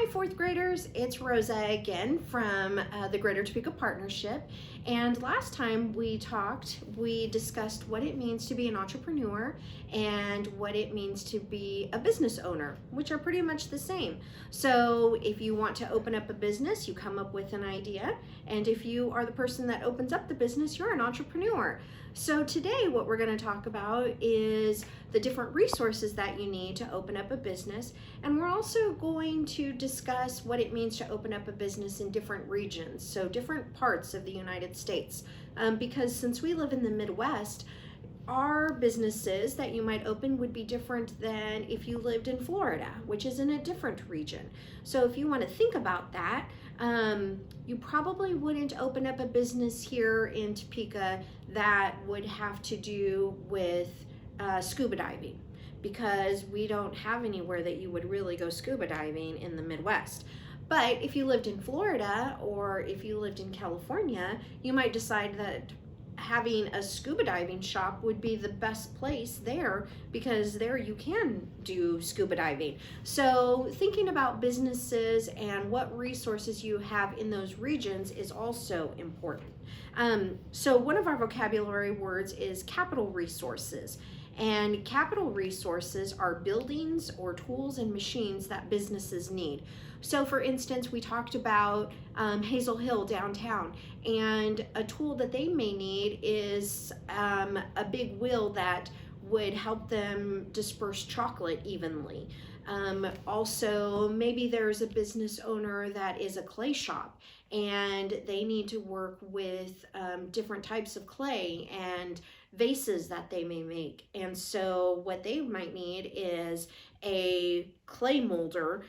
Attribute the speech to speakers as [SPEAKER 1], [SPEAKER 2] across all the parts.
[SPEAKER 1] fourth graders, it's Rosa again from the Greater Topeka Partnership. And last time we discussed what it means to be an entrepreneur and what it means to be a business owner, which are pretty much the same. So if you want to open up a business, you come up with an idea. And if you are the person that opens up the business, you're an entrepreneur. So today what we're going to talk about is the different resources that you need to open up a business. And we're also going to discuss what it means to open up a business in different regions, so different parts of the United States. Because since we live in the Midwest, our businesses that you might open would be different than if you lived in Florida, which is in a different region. So if you want to think about that, you probably wouldn't open up a business here in Topeka that would have to do with scuba diving, because we don't have anywhere that you would really go scuba diving in the Midwest. But if you lived in Florida or if you lived in California, you might decide that having a scuba diving shop would be the best place there, because there you can do scuba diving. So thinking about businesses and what resources you have in those regions is also important. So one of our vocabulary words is capital resources. And capital resources are buildings or tools and machines that businesses need. So for instance, we talked about Hazel Hill downtown, and a tool that they may need is a big wheel that would help them disperse chocolate evenly. Also, maybe there's a business owner that is a clay shop, and they need to work with different types of clay and vases that they may make. And so what they might need is a clay molder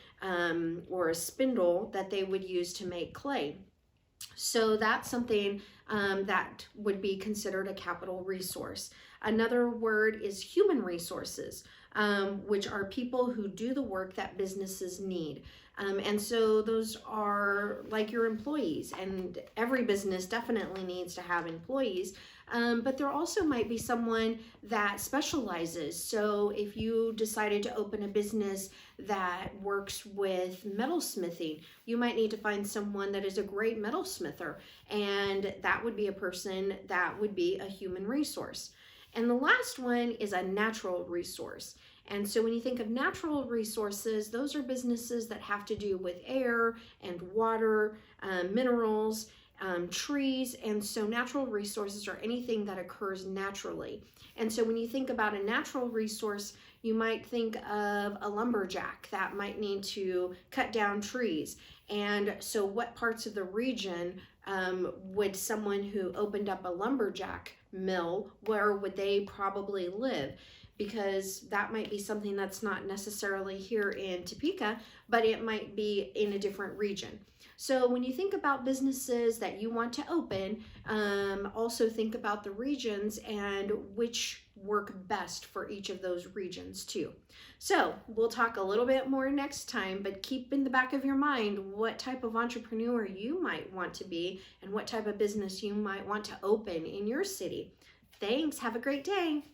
[SPEAKER 1] or a spindle that they would use to make clay. So that's something that would be considered a capital resource. Another word is human resources, which are people who do the work that businesses need. And so those are like your employees, and every business definitely needs to have employees. But there also might be someone that specializes. So if you decided to open a business that works with metalsmithing, you might need to find someone that is a great metalsmither, and that would be a person that would be a human resource. And the last one is a natural resource. And so when you think of natural resources, those are businesses that have to do with air and water, minerals, trees. And so natural resources are anything that occurs naturally. And so when you think about a natural resource, you might think of a lumberjack that might need to cut down trees. And so what parts of the region would someone who opened up a lumberjack mill, where would they probably live? Because that might be something that's not necessarily here in Topeka, but it might be in a different region. So when you think about businesses that you want to open, also think about the regions and which work best for each of those regions too. So we'll talk a little bit more next time, but keep in the back of your mind what type of entrepreneur you might want to be and what type of business you might want to open in your city. Thanks. Have a great day.